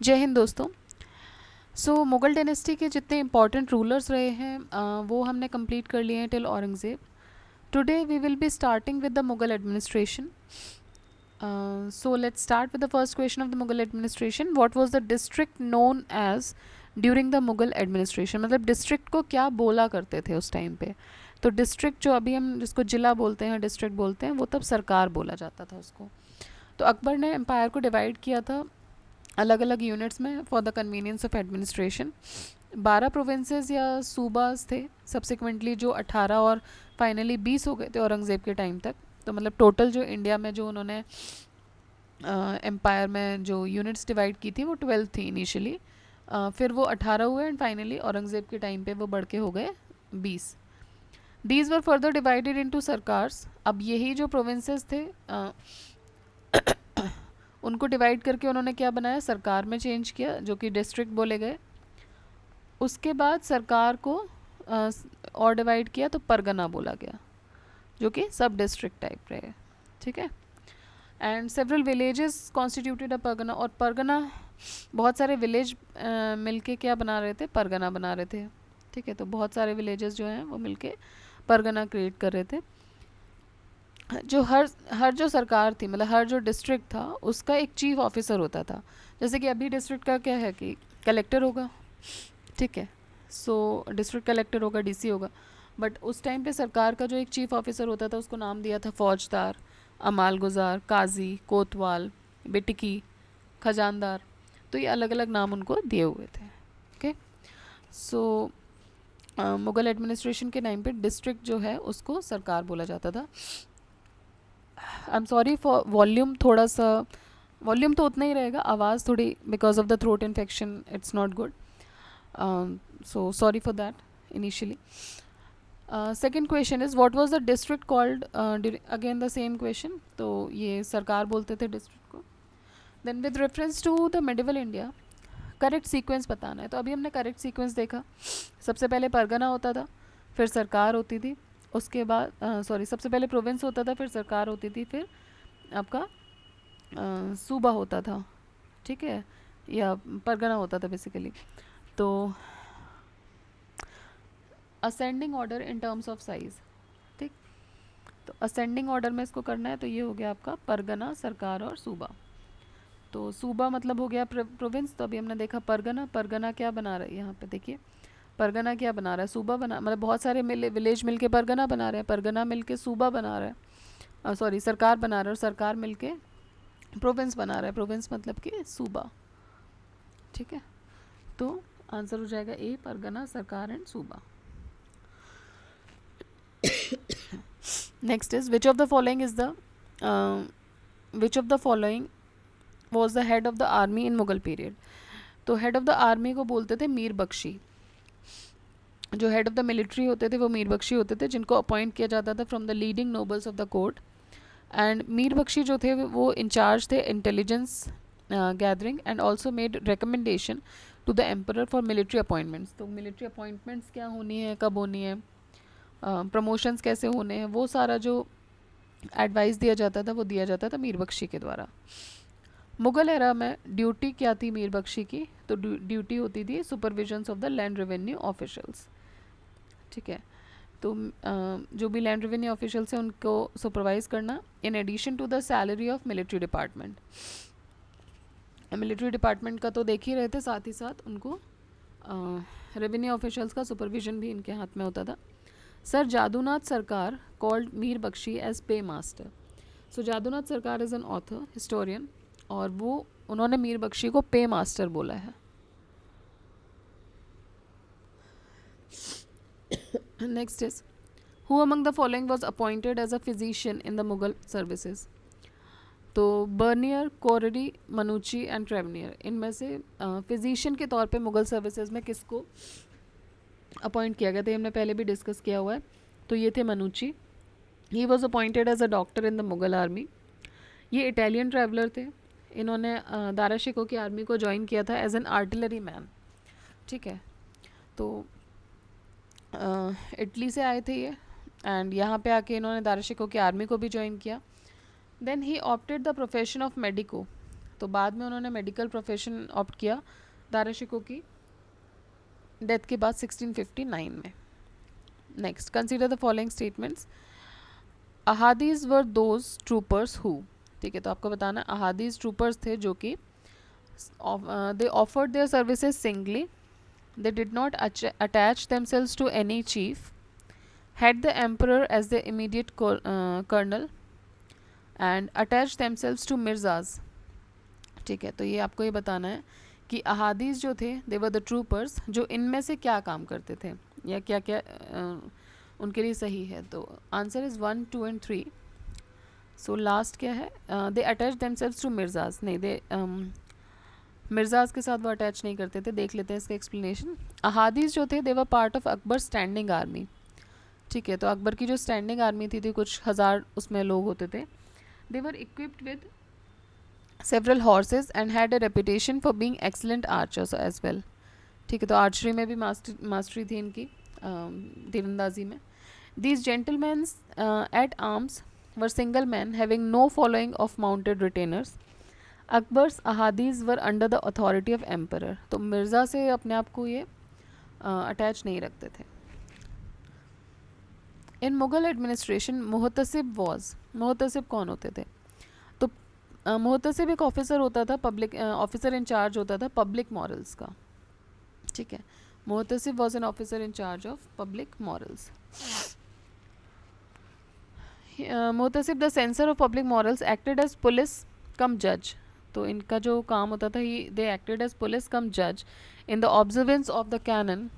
जय हिंद दोस्तों। मुग़ल डायनेस्टी के जितने इंपॉर्टेंट रूलर्स रहे हैं वो हमने कंप्लीट कर लिए हैं till Aurangzeb. Today we will be starting with the Mughal administration. So let's start with the first question of the Mughal administration. What was the district known as during the Mughal administration? मतलब district को क्या बोला करते थे उस टाइम पे? तो डिस्ट्रिक्ट जो अभी हम जिसको ज़िला बोलते हैं, डिस्ट्रिक्ट बोलते हैं, वो तब सरकार बोला जाता था उसको। तो अकबर ने एम्पायर को डिवाइड किया था अलग अलग यूनिट्स में for the convenience of administration. 12 provinces या सूबास थे सब्सिक्वेंटली, जो 18 और फाइनली 20 हो गए थे औरंगज़ेब के टाइम तक। तो मतलब टोटल जो इंडिया में जो उन्होंने एम्पायर में जो यूनिट्स डिवाइड की थी वो 12 थी इनिशियली, फिर वो 18 हुए एंड फाइनली औरंगज़ेब के टाइम पे वो बढ़ के हो गए 20। These were further divided into sarkars. अब यही जो प्रोविंसेस थे उनको डिवाइड करके उन्होंने क्या बनाया, सरकार में चेंज किया, जो कि डिस्ट्रिक्ट बोले गए। उसके बाद सरकार को और डिवाइड किया तो परगना बोला गया, जो कि सब डिस्ट्रिक्ट टाइप रहे। ठीक है। एंड सेवरल विलेजेस कॉन्स्टिट्यूटेड अ परगना। और परगना बहुत सारे विलेज मिलके क्या बना रहे थे, परगना बना रहे थे। ठीक है। तो बहुत सारे विलेजेस जो हैं वो मिलके परगना क्रिएट कर रहे थे। जो हर जो सरकार थी, मतलब हर जो डिस्ट्रिक्ट था उसका एक चीफ ऑफिसर होता था। जैसे कि अभी डिस्ट्रिक्ट का क्या है कि कलेक्टर होगा। ठीक है। सो डिस्ट्रिक्ट कलेक्टर होगा, डीसी होगा। बट उस टाइम पे सरकार का जो एक चीफ ऑफिसर होता था उसको नाम दिया था फौजदार, अमालगुजार, काजी, कोतवाल, बिटकी, खजानदार। तो ये अलग अलग नाम उनको दिए हुए थे। ओके। सो मुग़ल एडमिनिस्ट्रेशन के टाइम पे डिस्ट्रिक्ट जो है उसको सरकार बोला जाता था। I am sorry for volume, थोड़ा सा वॉल्यूम तो उतना ही रहेगा, आवाज़ थोड़ी because of the throat infection it's not good, so sorry for that initially. Second question is what was the district called? Again the same question. तो ये सरकार बोलते थे डिस्ट्रिक्ट को। Then with reference to the medieval India, correct sequence बताना है। तो अभी हमने करेक्ट सीक्वेंस देखा। सबसे पहले परगना होता था, फिर सरकार होती थी, उसके बाद सॉरी सबसे पहले प्रोविंस होता था, फिर सरकार होती थी, फिर आपका सूबा होता था। ठीक है, या परगना होता था बेसिकली। तो ascending order in terms of size. ठीक। तो असेंडिंग ऑर्डर में इसको करना है तो ये हो गया आपका परगना, सरकार और सूबा। तो सूबा मतलब हो गया प्रोविंस। तो अभी हमने देखा परगना, परगना क्या बना रहा है यहाँ पे देखिए, परगना क्या बना रहा है, सूबा बना, मतलब बहुत सारे विलेज मिलके परगना बना रहे हैं, परगना मिलके सूबा बना रहा है, सॉरी सरकार बना रहा है, और सरकार मिलके प्रोविंस बना रहा है, प्रोविंस मतलब कि सूबा। ठीक है। तो आंसर हो जाएगा ए, परगना, सरकार एंड सूबा। Next is which of the following is the which of the following was the head of the army in Mughal period? तो हेड ऑफ द आर्मी को बोलते थे मीर बख्शी। जो हेड ऑफ द मिलिट्री होते थे वो मीर बख्शी होते थे, जिनको अपॉइंट किया जाता था from the leading nobles of the court. And Mir Bakhshi जो थे वो इंचार्ज थे intelligence gathering and also made recommendation to the emperor for military appointments. तो मिलिट्री अपॉइंटमेंट्स क्या होनी है, कब होनी है, प्रमोशंस कैसे होने हैं, वो सारा जो एडवाइस दिया जाता था वो दिया जाता था मीर बख्शी के द्वारा। मुग़ल एरा में ड्यूटी क्या थी मीर बख्शी की? तो ड्यूटी होती थी supervisions of the land revenue officials. ठीक है। तो जो भी लैंड रेवेन्यू ऑफिशियल्स हैं उनको सुपरवाइज करना, in addition to the salary of military department. Military department का तो देख ही रहे थे, साथ ही साथ उनको रेवेन्यू ऑफिशियल्स का सुपरविजन भी इनके हाथ में होता था। सर जादूनाथ सरकार कॉल्ड मीर बख्शी एज पे मास्टर। सो जादूनाथ सरकार इज़ एन ऑथर, हिस्टोरियन, और वो उन्होंने मीर बख्शी को पे मास्टर बोला है। Next is who among the following was appointed as a physician in the Mughal services? तो Bernier, Careri, Manucci and Tavernier, इनमें से फिजिशियन के तौर पे मुगल सर्विसेज में किसको अपॉइंट किया गया था? हमने पहले भी डिस्कस किया हुआ है। तो ये थे Manucci. He was appointed as a doctor in the Mughal army. ये इटालियन ट्रैवलर थे। इन्होंने दारा शिकोह की आर्मी को ज्वाइन किया था एज एन आर्टिलरी मैन। ठीक है। तो इटली से आए थे ये, एंड यहाँ पे आके इन्होंने दारा शिकोह की आर्मी को भी ज्वाइन किया। Then he opted the profession of medico. तो बाद में उन्होंने मेडिकल प्रोफेशन ऑप्ट किया दारा शिकोह की डेथ के बाद 1659 में. Next, consider the following statements. Ahadis were those troopers who. ठीक है, तो आपको बताना अहादीज ट्रूपर्स थे जो कि they offered their services singly, they did not attach themselves to any chief, had the emperor as their immediate colonel and attached themselves to mirzas. ठीक है, तो ये आपको ये बताना है कि अहादीस जो थे they were the troopers, जो इनमें से क्या काम करते थे या क्या क्या उनके लिए सही है. तो answer is 1, 2 and 3. So last क्या है, दे अटैच देमसेल्व्स टू मिर्जाज. नहीं, दे मिर्जाज के साथ वो अटैच नहीं करते थे. देख लेते हैं इसका एक्सप्लेनेशन. अहादीस जो थे they were part of Akbar standing army. ठीक है, तो अकबर की जो स्टैंडिंग आर्मी थी कुछ हज़ार उसमें लोग होते थे. They were equipped with several horses and had a reputation for being excellent archers as well. ठीक है, तो आर्चरी में भी मास्टरी थी इनकी, तीरंदाजी में. These gentleman at arms were single man having no following of mounted retainers. Akbar's ahadis were under the authority of emperor. तो मिर्ज़ा से अपने आप को ये अटैच नहीं रखते थे. इन मुग़ल एडमिनिस्ट्रेशन मुहतसिब वॉज. मुहतसिब कौन होते थे? तो मुहतसिब एक ऑफिसर होता था, पब्लिक ऑफिसर इन चार्ज होता था पब्लिक मॉरल्स का. ठीक है, muhtasib was an officer in charge of public morals. Muhtasib the censor of public morals acted as police cum जज. तो इनका जो काम होता था, he they acted as police cum जज in the observance of the canon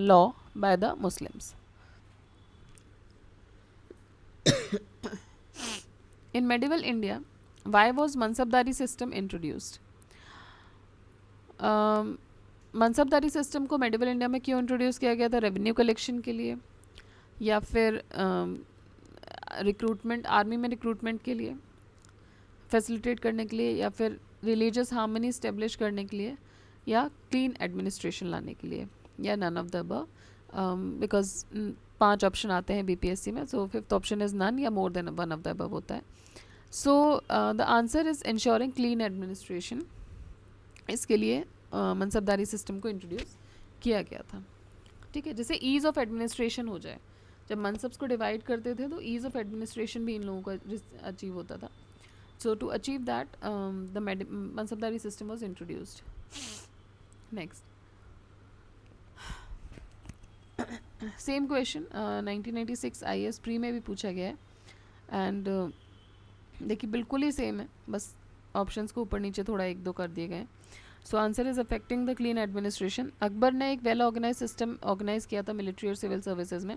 law by the Muslims. In medieval India, why was mansabdari system introduced? Mansabdari system को medieval India में क्यों इंट्रोड्यूस किया गया था? रेवेन्यू कलेक्शन के लिए, या फिर रिक्रूटमेंट, आर्मी में रिक्रूटमेंट के लिए फैसिलिटेट करने के लिए, या फिर रिलीजियस हार्मनी इस्टेब्लिश करने के लिए, या क्लीन एडमिनिस्ट्रेशन लाने के लिए, या none of the above. Because 5 option आते हैं बीपीएससी में, सो 5th ऑप्शन इज़ नन या more than one of the above होता है. So the answer is ensuring clean administration. इसके लिए मनसबदारी सिस्टम को इंट्रोड्यूस किया गया था. ठीक है, जैसे ईज़ ऑफ एडमिनिस्ट्रेशन हो जाए. जब मनसब्स को डिवाइड करते थे तो ईज़ ऑफ एडमिनिस्ट्रेशन भी इन लोगों का अचीव होता था. So to achieve that, the mansabdari system was introduced. Next, same question 1996 IAS pre में भी पूछा गया है. एंड देखिए बिल्कुल ही सेम है, बस ऑप्शंस को ऊपर नीचे थोड़ा 1-2 कर दिए गए. So answer is affecting the clean administration. Akbar ने एक वेल ऑर्गेनाइज सिस्टम ऑर्गेनाइज किया था मिलिट्री और सिविल सर्विसेज में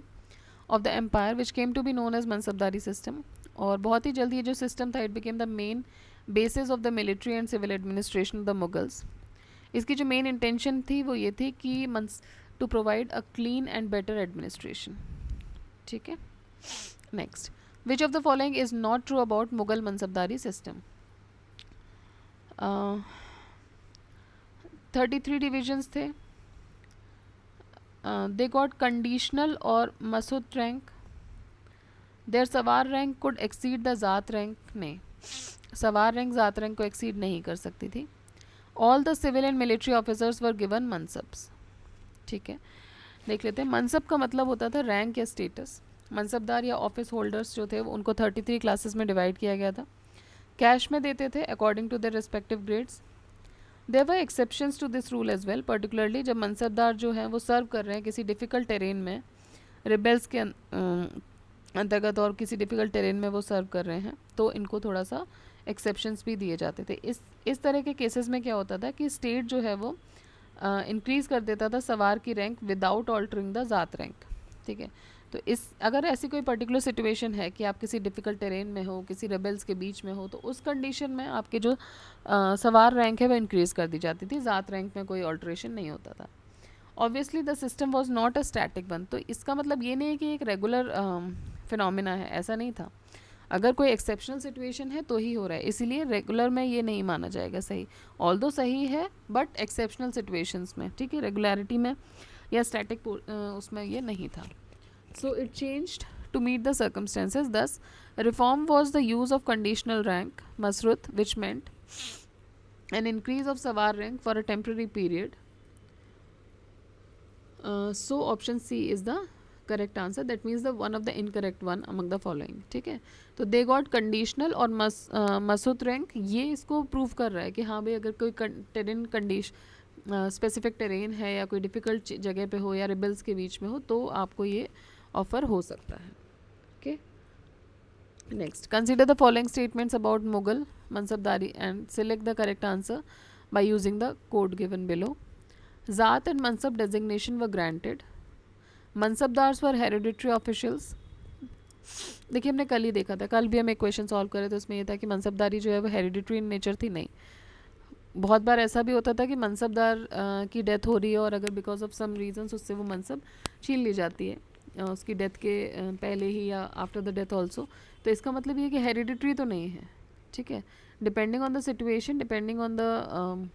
of the empire, which came to be known as mansabdari system. और बहुत ही जल्दी ये जो सिस्टम था, it became the main basis of the military and civil administration of the Mughals. इसकी जो मेन इंटेंशन थी वो ये थी कि to provide a clean and better administration. ठीक है, next, which of the following is not true about Mughal mansabdari system? 33 divisions थे. दे गॉट कंडीशनल और मसूद रैंक. देयर सवार रैंक कुड एक्सीड द ज़ात रैंक. नहीं, सवार रैंक ज़ात रैंक को एक्सीड नहीं कर सकती थी. All the civil and military officers were given mansabs. ठीक है, देख लेते हैं. मनसब का मतलब होता था रैंक या स्टेटस. मनसबदार या ऑफिस होल्डर्स जो थे उनको 33 क्लासेस में डिवाइड किया गया था. कैश में देते थे according to their respective grades. There were exceptions to this rule as well, particularly जब मनसबदार जो हैं वो सर्व कर रहे हैं किसी डिफ़िकल्ट टेरेन में, रिबेल्स के अंतर्गत और किसी डिफ़िकल्ट टेरेन में वो सर्व कर रहे हैं, तो इनको थोड़ा सा एक्सेप्शंस भी दिए जाते थे. इस तरह के केसेस में क्या होता था कि स्टेट जो है वो इंक्रीज़ कर देता था सवार की रैंक विदाउट ऑल्टरिंग द ज़ात रैंक. ठीक है, तो अगर ऐसी कोई पर्टिकुलर सिचुएशन है कि आप किसी डिफ़िकल्ट टेरेन में हो, किसी रेबल्स के बीच में हो, तो उस कंडीशन में आपके जो सवार रैंक है वो इंक्रीज़ कर दी जाती थी. ज़ात रैंक में कोई ऑल्ट्रेशन नहीं होता था. Obviously the system was not a static one. तो इसका मतलब ये नहीं है कि एक रेगुलर फिनोमिना है, ऐसा नहीं था. अगर कोई एक्सेप्शनल सिचुएशन है तो ही हो रहा है, इसीलिए रेगुलर में ये नहीं माना जाएगा सही. ऑल्दो सही है बट एक्सेप्शनल सिचुएशंस में. ठीक है, रेगुलरिटी में या स्टैटिक उसमें ये नहीं था. So it changed to meet the circumstances. Thus, reform was the use of conditional rank, masrut, which meant an increase of Savar rank for a temporary period. So option C is the correct answer. That means the one of the incorrect one among the following. ठीक है, तो they got conditional और Masood rank, ये इसको prove कर रहा है कि हाँ भाई अगर कोई टेरेन कंडीशन स्पेसिफिक टेरेन है या कोई डिफ़िकल्ट जगह पे हो या रिबल्स के बीच में हो तो आपको ये ऑफ़र हो सकता है. Okay, next, consider the following statements about Mughal mansabdari and select the correct answer by using the code given below. Zat and mansab designation were granted. Mansabdars were hereditary officials. देखिए हमने कल ही देखा था, कल भी हम एक क्वेश्चन सॉल्व करे तो उसमें ये था कि मनसबदारी जो है वो हेरिडिटरी इन नेचर थी. नहीं, बहुत बार ऐसा भी होता था कि मनसबदार की डेथ हो रही है और अगर बिकॉज ऑफ सम रीजंस उससे वो मनसब छीन ली जाती है उसकी डेथ के पहले ही या आफ्टर द डेथ ऑल्सो. तो इसका मतलब ये कि हेरिडिटरी तो नहीं है. ठीक है, depending on the situation, depending on the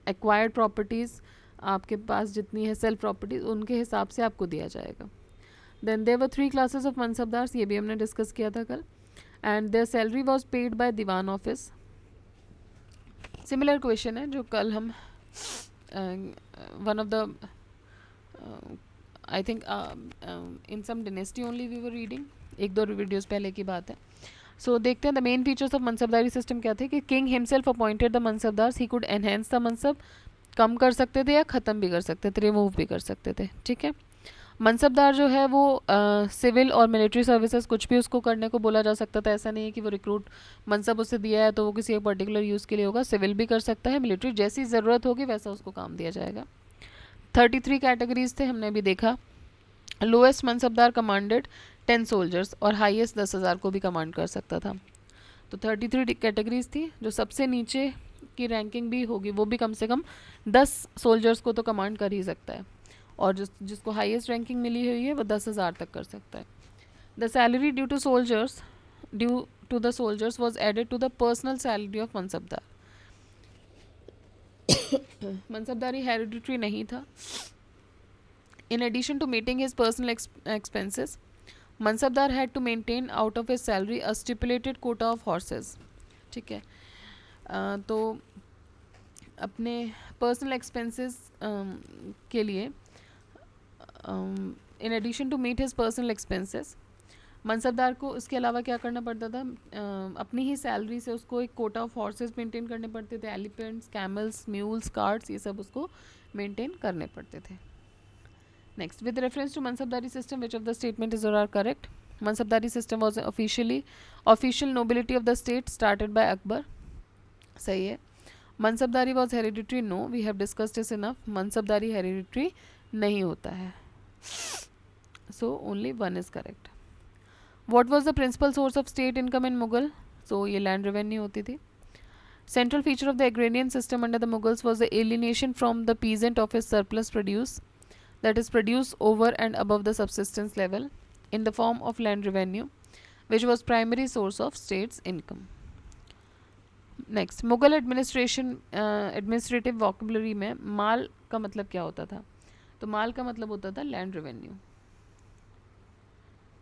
acquired properties, आपके पास जितनी है सेल्फ प्रॉपर्टीज, उनके हिसाब से आपको दिया जाएगा. Then there were 3 classes of mansabdars, ये भी हमने डिस्कस किया था कल. And their salary was paid by diwan office. Similar question है जो कल हम one of the I think in some dynasty only we were reading, 1-2 videos पहले की बात है. सो देखते हैं the main features of mansabdari system क्या थे. कि king himself appointed the mansabdars, he could enhance the मनसब, कम कर सकते थे या ख़त्म भी कर सकते थे, रिमूव भी कर सकते थे. ठीक है, मनसबदार जो है वो सिविल और मिलिट्री सर्विसेज कुछ भी उसको करने को बोला जा सकता था. ऐसा नहीं है कि वो रिक्रूट मनसब उसे दिया है तो वो किसी एक पर्टिकुलर यूज़ के लिए होगा. सिविल भी कर सकता है, मिलिट्री, जैसी ज़रूरत होगी वैसा उसको काम दिया जाएगा. 33 कैटेगरीज थे, हमने भी देखा. लोएस्ट मनसबदार कमांडेड 10 सोल्जर्स और हाईएस्ट 10,000 को भी कमांड कर सकता था. तो 33 कैटेगरीज थी. जो सबसे नीचे की रैंकिंग भी होगी वो भी कम से कम 10 सोल्जर्स को तो कमांड कर ही सकता है, और जिसको हाईएस्ट रैंकिंग मिली हुई है वो 10,000 तक कर सकता है. The salary due to the soldiers was added to the personal salary of mansabdar. Mansabdari hereditary नहीं था. In addition to meeting his personal expenses, Mansabdar had to maintain out of his salary a stipulated quota of horses. ठीक है, तो अपने personal expenses के लिए in addition to meet his personal expenses, mansabdar को इसके अलावा क्या करना पड़ता था. अपनी ही सैलरी से उसको एक कोटा ऑफ हॉर्सेस मेंटेन करने पड़ते थे. एलिफेंट्स, कैमल्स, म्यूल्स, कार्ट्स, ये सब उसको मेंटेन करने पड़ते थे. Next, with reference to Mansabdari system, which of the statement is or are correct? Mansabdari system was official nobility of the state started by Akbar. सही है. Mansabdari was hereditary. No, we have discussed this enough. Mansabdari hereditary नहीं होता है. So only one is correct. What was the principal source of state income in Mughal? So ये land revenue होती थी. Central feature of the agrarian system under the Mughals was the alienation from the peasant of his surplus produce, that is produced over and above the subsistence level, in the form of land revenue, which was primary source of state's income. Next, Mughal administrative vocabulary में माल का मतलब क्या होता था. तो माल का मतलब होता था लैंड रेवेन्यू.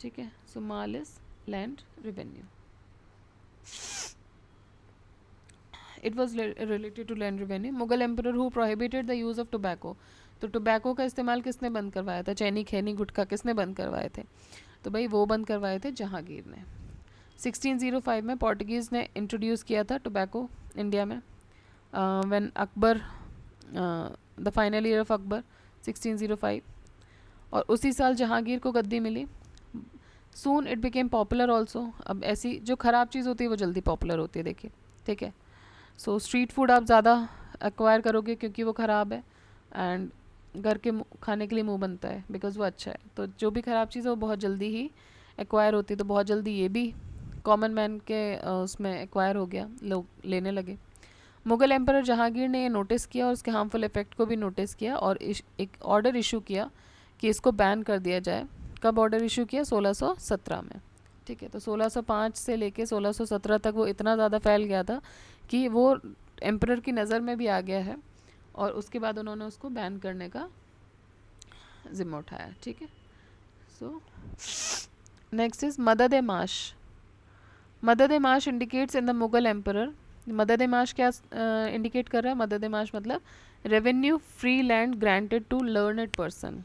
ठीक है, so mal is land revenue. It was related to land revenue. Mughal emperor who prohibited the use of tobacco. तो टोबैको का इस्तेमाल किसने बंद करवाया था. चैनी, खैनी, गुटखा किसने बंद करवाए थे. तो भाई वो बंद करवाए थे जहांगीर ने. 1605 में पोर्टुगीज़ ने इंट्रोड्यूस किया था टोबैको इंडिया में. When Akbar, the final year of Akbar 1605, और उसी साल जहांगीर को गद्दी मिली. Soon it became popular also. अब ऐसी जो ख़राब चीज़ होती है वो जल्दी पॉपुलर होती है. देखिए, ठीक है. सो स्ट्रीट फूड आप ज़्यादा एक्वायर करोगे क्योंकि वो ख़राब है, एंड घर के खाने के लिए मुंह बनता है बिकॉज वो अच्छा है. तो जो भी ख़राब चीज़ है वो बहुत जल्दी ही एक्वायर होती है. तो बहुत जल्दी ये भी कॉमन मैन के उसमें एक्वायर हो गया, लोग लेने लगे. मुग़ल एम्परर जहांगीर ने ये नोटिस किया और उसके हार्मफुल इफेक्ट को भी नोटिस किया और एक ऑर्डर इशू किया कि इसको बैन कर दिया जाए. कब ऑर्डर इशू किया? 1617 में. ठीक है, तो 1605 से लेके 1617 तक वो इतना ज़्यादा फैल गया था कि वो एम्परर की नज़र में भी आ गया है, और उसके बाद उन्होंने उसको बैन करने का जिम्मा उठाया. ठीक है. सो नेक्स्ट इज मदद ए माश. Madad-e-mash indicates in the Mughal emperor madad-e-mash क्या इंडिकेट कर रहा है? मदद माश मतलब revenue free land granted to learned person,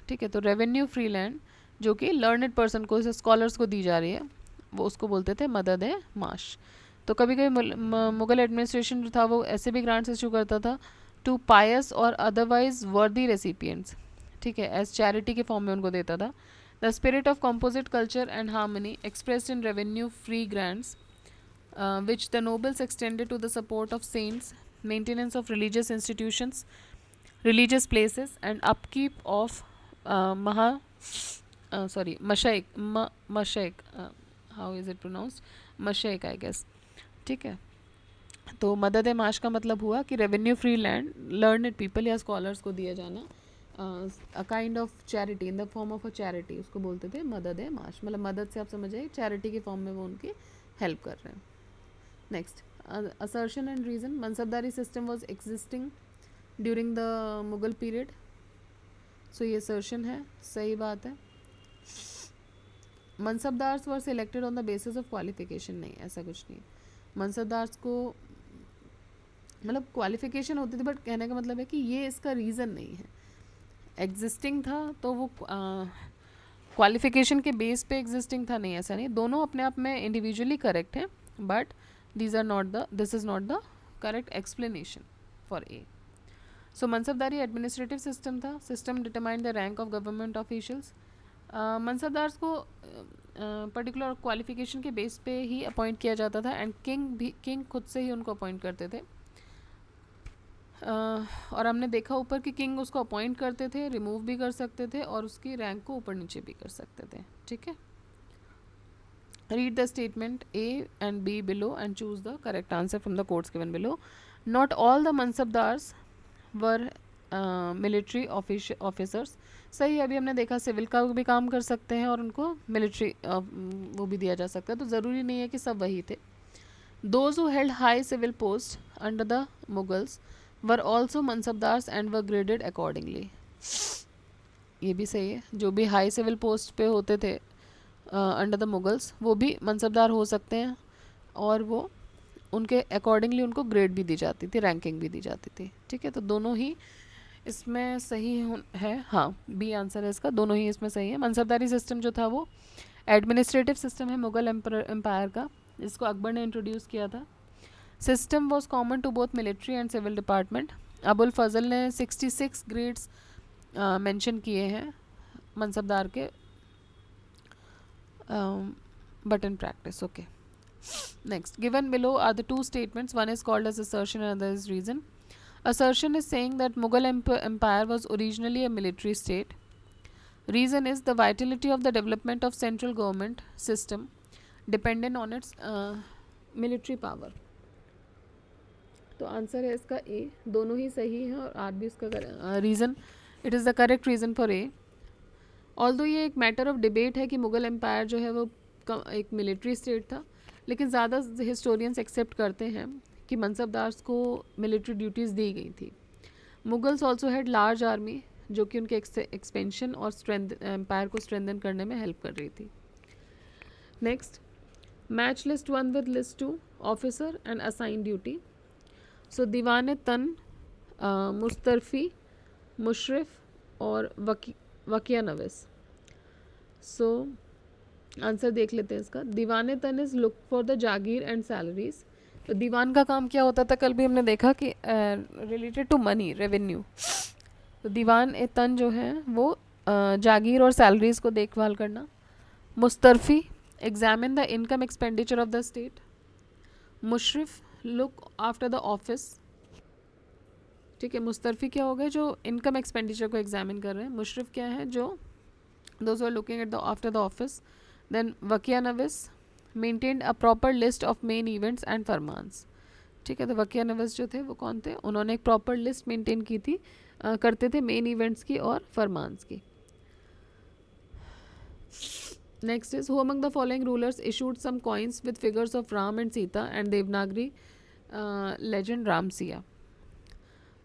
ठीक है। तो रेवेन्यू फ्री लैंड जो कि लर्नड पर्सन को, स्कॉलर्स को दी जा रही है, वो उसको बोलते थे मदद माश। तो कभी कभी मुगल एडमिनिस्ट्रेशन जो था वो ऐसे भी ग्रांट्स इशू करता था टू पायस और अदरवाइज वर्दी रेसिपिएंट्स, ठीक है, एज चैरिटी के फॉर्म में उनको देता था। The spirit of composite culture and harmony expressed in revenue free grants which the nobles extended to the support of saints, maintenance of religious institutions, religious places, and upkeep of mashayikh, how is it pronounced? Mashayikh, I guess, ठीक है। तो मदद माश का मतलब हुआ कि revenue free land learned people या scholars को दिया जाना, a kind of charity, in the form of a charity, उसको बोलते थे मदद माश। मतलब मदद से आप समझ जाइए चैरिटी के फॉर्म में वो उनकी हेल्प कर रहे हैं। Next, assertion and reason. Mansabdari system was existing during the Mughal period. So ये assertion है, सही बात है। Mansabdars were selected on the basis of qualification, नहीं, ऐसा कुछ नहीं। मनसबदार्स को मतलब क्वालिफिकेशन होती थी, बट कहने का मतलब है कि ये इसका रीज़न नहीं है। एग्जिस्टिंग था तो वो क्वालिफिकेशन के बेस पे एग्जिस्टिंग था, नहीं, ऐसा नहीं। दोनों अपने आप में इंडिविजुअली करेक्ट हैं, but this is not the correct explanation for A. So mansabdari administrative system था, system determine the rank of government officials. Mansabdars को पर्टिकुलर क्वालिफिकेशन के बेस पे ही अपॉइंट किया जाता था, एंड किंग खुद से ही उनको अपॉइंट करते थे। और हमने देखा ऊपर कि किंग उसको अपॉइंट करते थे, रिमूव भी कर सकते थे, और उसकी रैंक को ऊपर नीचे भी कर सकते थे, ठीक है। Read the statement A and B below and choose the correct answer from the quotes given below. Not all the mansabdars were military officers. सही है, अभी हमने देखा सिविल का भी काम कर सकते हैं और उनको मिलिट्री वो भी दिया जा सकता है, तो ज़रूरी नहीं है कि सब वही थे। Those who held high civil posts under the Mughals were also mansabdars and were graded accordingly. ये भी सही है, जो भी हाई सिविल पोस्ट पे होते थे अंडर द मुगल्स वो भी मनसबदार हो सकते हैं, और वो उनके अकॉर्डिंगली उनको ग्रेड भी दी जाती थी, रैंकिंग भी दी जाती थी, ठीक है। तो दोनों ही इसमें सही है, हाँ, बी आंसर है इसका, दोनों ही इसमें सही है। मनसबदारी सिस्टम जो था वो एडमिनिस्ट्रेटिव सिस्टम है मुगल एम्पायर का, जिसको अकबर ने इंट्रोड्यूस किया था। System was common to both military and civil department. Abul Fazl ने 66 ग्रेड्स मेंशन किए हैं मनसबदार के, but in practice, okay. Next, given below are the two statements. One is called as assertion and other is reason. Assertion is saying that Mughal empire was originally a military state. Reason is the vitality of the development of central government system dependent on its military power. तो answer है इसका ए, दोनों ही सही हैं, और are भी इसका reason, it is the correct reason for a. Although ये एक मैटर ऑफ डिबेट है कि मुग़ल एम्पायर जो है वो एक मिलिट्री स्टेट था, लेकिन ज़्यादा हिस्टोरियंस एक्सेप्ट करते हैं कि मनसबदार्स को मिलिट्री ड्यूटीज़ दी गई थी। Mughals also had large army जो कि उनके एक्सपेंशन और एम्पायर को स्ट्रेंथन करने में हेल्प कर रही थी। Next, match list 1 with list 2 officer and assign duty. So diwan tan, mustaufi, Musharraf और वकिया नविस। सो आंसर देख लेते हैं इसका। दीवान तन is look for the Jagir and salaries. तो दीवान का काम क्या होता था, कल भी हमने देखा कि रिलेटेड टू मनी, रेवेन्यू। तो दीवान तन जो है वो जागीर और सैलरीज को देखभाल करना। Mustaufi, examine the income expenditure of the state. Mushrif, look after the office, ठीक है। मुस्तरफ़ी क्या हो गए, जो इनकम एक्सपेंडिचर को एग्जामिन कर रहे हैं। मुशरफ क्या है, जो those are looking at the after the office. Then waqia navis maintained a proper list of main events and farmans, ठीक है। तो वकिया नविस जो थे वो कौन थे, उन्होंने एक प्रॉपर लिस्ट मेंटेन की थी, करते थे मेन इवेंट्स की और फरमान्स की। Next is, who among the following rulers issued some coins with figures of Ram and Sita and Devanagari legend Ramsiya.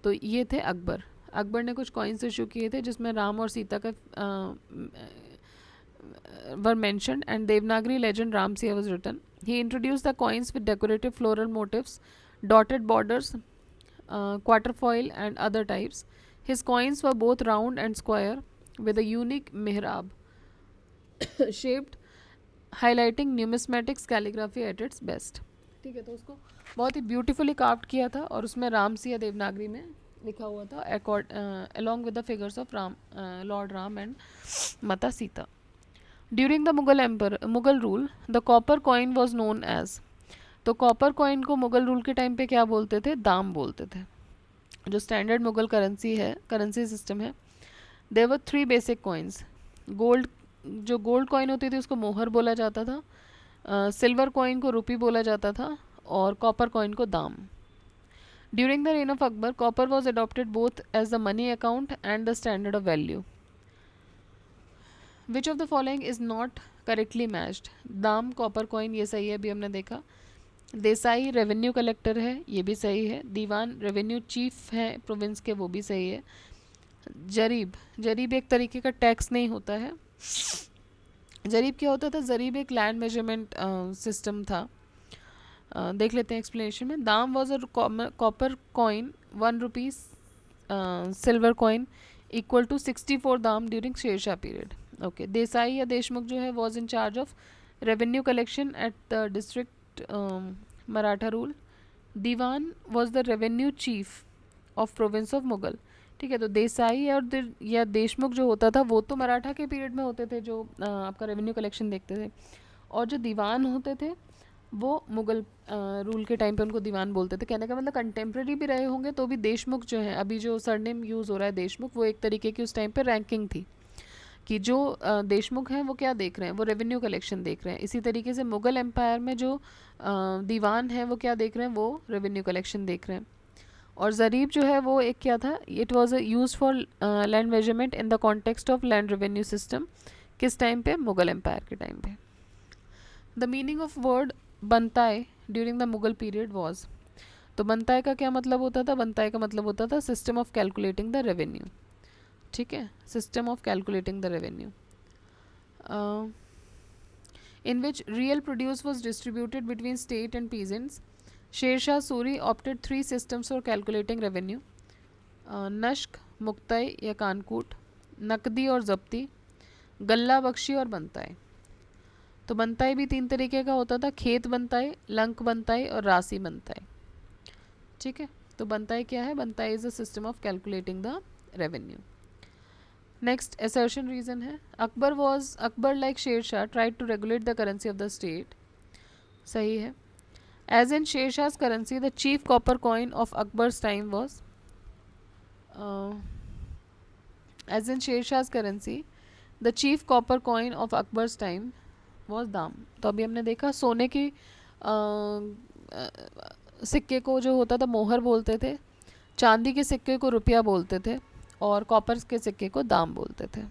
तो ये थे अकबर। अकबर ने कुछ कॉइन्स इशू किए थे जिसमें राम और सीता का were mentioned and Devanagari legend Ramsiya was written. He introduced the coins with decorative floral motifs, dotted borders, quatrefoil and other types. His coins were both round and square with a unique mihrab shaped, highlighting numismatics calligraphy at its best. ठीक है, तो उसको बहुत ही beautifully carved किया था और उसमें राम सिया देवनागरी में लिखा हुआ था along with the figures of Ram, Lord Ram and Mata Sita. During the Mughal rule, the copper coin was known as, तो कॉपर कॉइन को मुगल रूल के टाइम पे क्या बोलते थे? दाम बोलते थे. जो स्टैंडर्ड मुगल करेंसी सिस्टम है, there were 3 basic coins. Gold, जो गोल्ड कॉइन होती थी उसको मोहर बोला जाता था, सिल्वर कॉइन को रुपी बोला जाता था और कॉपर कॉइन को dam. During the reign of Akbar, copper was adopted both as the money account and the standard of value. Which of the following is not correctly matched? Dam, copper coin, ये सही है, अभी हमने देखा. देसाई रेवेन्यू कलेक्टर है, ये भी सही है. दीवान रेवेन्यू चीफ है प्रोविंस के, वो भी सही है. जरीब एक तरीके का टैक्स नहीं होता है. जरीब क्या होता था? जरीब एक लैंड मेजरमेंट सिस्टम था. देख लेते हैं एक्सप्लेनेशन में. Dam was a copper coin 1 rupees silver coin equal to 64 dam during Shershah period. Okay. Desai या देशमुख जो है was in charge of revenue collection at the district Maratha rule. Diwan was the revenue chief of province of Mughal. ठीक है, तो देसाई और या देशमुख जो होता था वो तो मराठा के पीरियड में होते थे, जो आपका रेवेन्यू कलेक्शन देखते थे. और जो दीवान होते थे वो मुगल रूल के टाइम पे उनको दीवान बोलते थे. कहने का मतलब कंटेम्प्रेरी भी रहे होंगे तो भी देशमुख जो है, अभी जो सरनेम यूज़ हो रहा है देशमुख, वो एक तरीके की उस टाइम पे रैंकिंग थी कि जो देशमुख हैं वो क्या देख रहे हैं? वो रेवेन्यू कलेक्शन देख रहे हैं. इसी तरीके से मुगल एम्पायर में जो दीवान हैं वो क्या देख रहे हैं? वो रेवेन्यू कलेक्शन देख रहे हैं. और ज़रीब जो है वो एक क्या था? It was use for land measurement in the context of land revenue system. किस टाइम पे? मुगल एम्पायर के टाइम पे. The meaning of word bantai during the Mughal period was, तो बनताय का क्या मतलब होता था? बनताय का मतलब होता था system of calculating the revenue. ठीक है, system of calculating the revenue in which real produce was distributed between state and peasants. Sher Suri opted 3 systems for calculating revenue: nasaq, muqtai या कानकूट, नकदी और जब्ती, गल्ला बख्शी और बनताई. तो बनताई भी 3 तरीके का होता था: खेत बनताई, लंक बनताई और राशि बनताई. ठीक है, तो बनताई क्या है? Bantai is a system of calculating the revenue. Next assertion reason है. Akbar like Sher Shah tried to regulate the currency of the state. सही है. As in Sher Shah's currency the chief copper coin of Akbar's time was, as in Sher Shah's currency the chief copper coin of Akbar's time was dam. तो अभी हमने देखा सोने की सिक्के को जो होता था मोहर बोलते थे, चांदी के सिक्के को रुपया बोलते थे और कॉपर के सिक्के को दाम बोलते थे.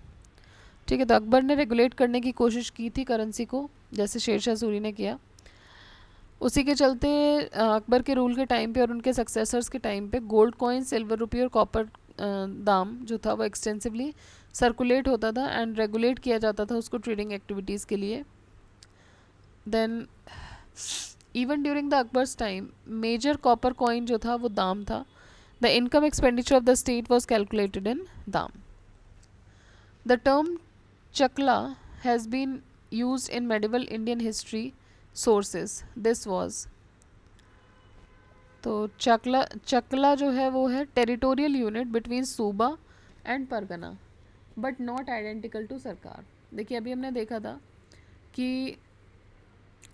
ठीक है, तो अकबर ने रेगुलेट करने की कोशिश की थी करेंसी को, जैसे शेरशाह सूरी ने किया. उसी के चलते अकबर के रूल के टाइम पे और उनके सक्सेसर्स के टाइम पे गोल्ड कॉइन, सिल्वर रुपी और कॉपर दाम जो था वो एक्सटेंसिवली सर्कुलेट होता था एंड रेगुलेट किया जाता था उसको ट्रेडिंग एक्टिविटीज़ के लिए. Then even during the Akbar's time major copper coin जो था वो दाम था. The income expenditure of the state was calculated in dam. The term chakla has been used in medieval Indian history sources. This was, तो चकला जो है वो है territorial unit between suba and pargana but not identical to sarkar. देखिए अभी हमने देखा था कि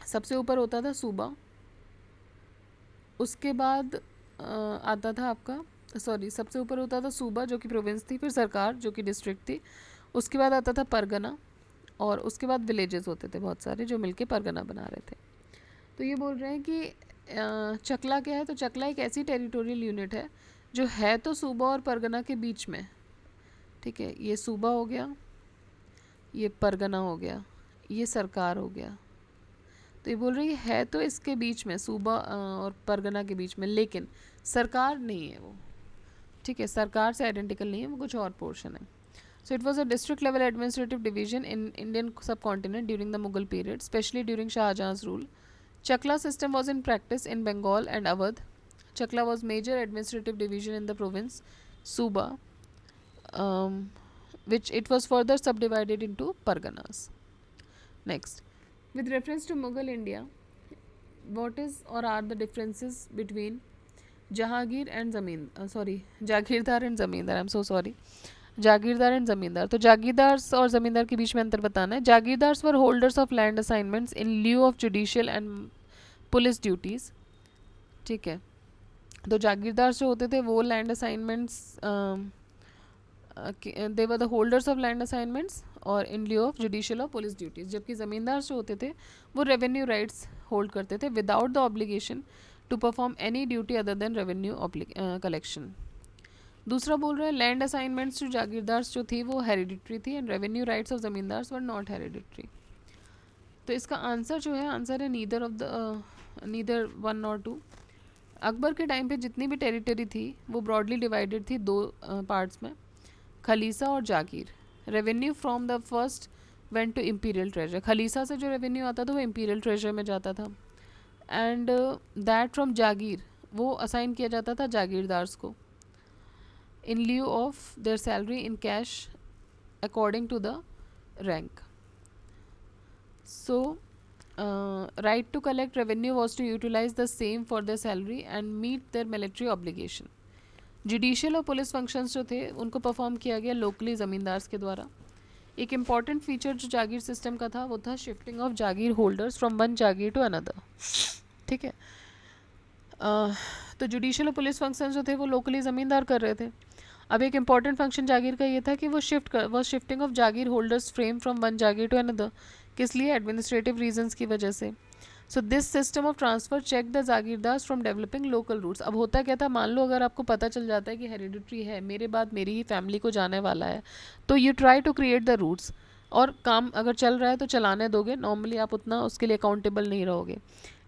सबसे ऊपर होता था सूबा, उसके बाद आता था आपका सबसे ऊपर होता था सूबा जो कि प्रोविंस थी, फिर सरकार जो कि डिस्ट्रिक्ट थी, उसके बाद आता था परगना और उसके बाद विलेजेस होते थे बहुत सारे जो मिलके परगना बना रहे थे. तो ये बोल रहे हैं कि चकला क्या है? तो चकला एक ऐसी टेरिटोरियल यूनिट है जो है तो सूबा और परगना के बीच में. ठीक है, ये सूबा हो गया, ये परगना हो गया, ये सरकार हो गया. तो ये बोल रही है तो इसके बीच में सूबा और परगना के बीच में, लेकिन सरकार नहीं है वो. ठीक है, सरकार से आइडेंटिकल नहीं है, वो कुछ और पोर्शन है. So it was a district level administrative division in Indian subcontinent during the Mughal period, specially during Shahjahan's rule. Chakla system was in practice in Bengal and Awadh. Chakla was major administrative division in the province Suba, um, which it was further subdivided into parganas. Next, with reference to Mughal India, what is or are the differences between Jahangir and Jagirdar and Zamindar? I'm so sorry. Jagirdar and zamindar. तो जागीरदार्स और ज़मींदार के बीच में अंतर बताना है. Jagirdars were holders of land assignments in lieu of judicial and police duties. ठीक है. तो जागीरदार्स जो होते थे वो land assignments they were the holders of land assignments और इन ल्यू ऑफ जुडिशियल और पुलिस ड्यूटीज़. जबकि ज़मींदार जो होते थे वो रेवेन्यू राइट्स होल्ड करते थे without the obligation to perform any duty other than revenue collection. दूसरा बोल रहा है लैंड असाइनमेंट्स जो जागीरदार्स जो थी वो हेरिडिटरी थी and revenue rights of zamindars were not hereditary. तो इसका आंसर जो है आंसर है neither one nor two. Akbar के टाइम पे जितनी भी टेरिटरी थी वो ब्रॉडली डिवाइडेड थी दो पार्ट्स में, खलीसा और jagir. Revenue from the first went to imperial treasure. खलीसा से जो रेवेन्यू आता था वो इम्पीरियल ट्रेजर में जाता था एंड दैट फ्रॉम जागीर वो असाइन किया जाता था जागीरदार्स को in lieu of their salary in cash according to the rank. So right to collect revenue was to utilize the same for their salary and meet their military obligation. Judicial और police functions जो थे उनको perform किया गया locally zamindars के द्वारा. एक important feature जो जागीर सिस्टम का था वो था shifting of jagir holders from one jagir to another. ठीक है. तो जुडिशियल और पुलिस फंक्शन जो थे वो लोकली ज़मींदार कर रहे थे. अब एक इम्पॉर्टेंट फंक्शन जागीर का ये था कि वो shifting of jagir holders frame from one jagir to another. किस लिए? एडमिनिस्ट्रेटिव रीजंस की वजह से. So this system of transfer check the jagirdars from developing local roots. अब होता क्या था, मान लो अगर आपको पता चल जाता है कि हेरिडिटरी है, मेरे बाद मेरी ही फैमिली को जाने वाला है, तो you try to create the routes. और काम अगर चल रहा है तो चलाने दोगे, नॉर्मली आप उतना उसके लिए अकाउंटेबल नहीं रहोगे.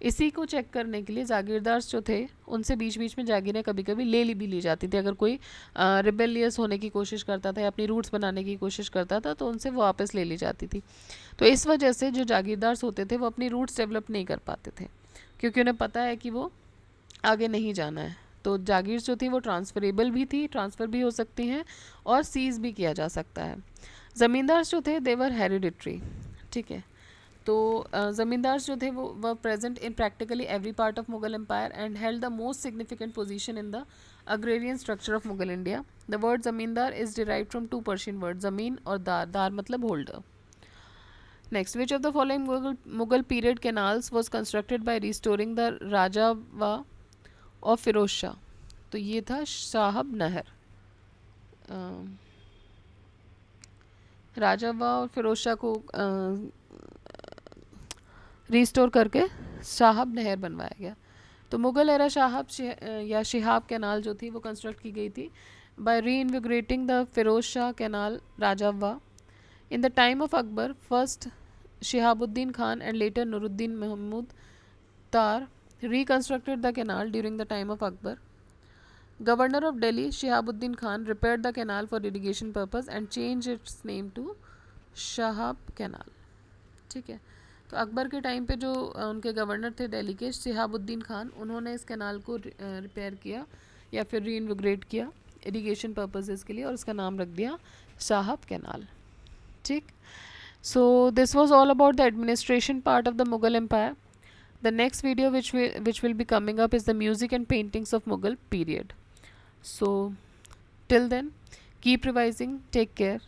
इसी को चेक करने के लिए जागीरदार्स जो थे उनसे बीच बीच में जागीरें कभी कभी भी ली जाती थी. अगर कोई रिबेलियस होने की कोशिश करता था या अपनी रूट्स बनाने की कोशिश करता था तो उनसे वो वापस ले ली जाती थी. तो इस वजह से जो जागीरदार्स होते थे वो अपनी रूट्स डेवलप नहीं कर पाते थे क्योंकि उन्हें पता है कि वो आगे नहीं जाना है. तो जागीर जो थी वो ट्रांसफरेबल भी थी, ट्रांसफ़र भी हो सकती हैं और सीज़ भी किया जा सकता है. ज़मींदार जो थे देवर हेरिडिटरी. ठीक है. तो ज़मींदार जो थे वो were present in practically every part of Mughal empire and held the most significant position in the agrarian structure of Mughal India. The word zamindar is derive from two Persian word, ज़मीन और दार. दार मतलब holder. Next, which of the following Mughal period canals was constructed by restoring the Rajawah of Firoz Shah. तो ये था साहब नहर. राजावा और फिरोज शाह को रिस्टोर करके शाहब नहर बनवाया गया. तो मुग़ल एरा शाहब या शिहाब कैनाल जो थी वो कंस्ट्रक्ट की गई थी by reinvigorating the Firoz Shah canal Rajawah. In the time of Akbar first Shihabuddin Khan and later Nuruddin Mahmud Tar reconstructed the canal during the time of Akbar. Governor of Delhi Shihabuddin Khan repaired the canal for irrigation purpose and changed its name to Shahab Canal. ठीक है. तो अकबर के time पे जो उनके governor थे दिल्ली के शिहाबुद्दीन खान, उन्होंने इस कैनाल को रिपेयर किया या फिर रीइन्विग्रेट किया इरिगेशन पर्पसेस के लिए और उसका नाम रख दिया साहब कैनाल. ठीक. So this was all about the administration part of the Mughal empire. The next video which will be coming up is the music and paintings of Mughal period. So till then, keep revising. Take care.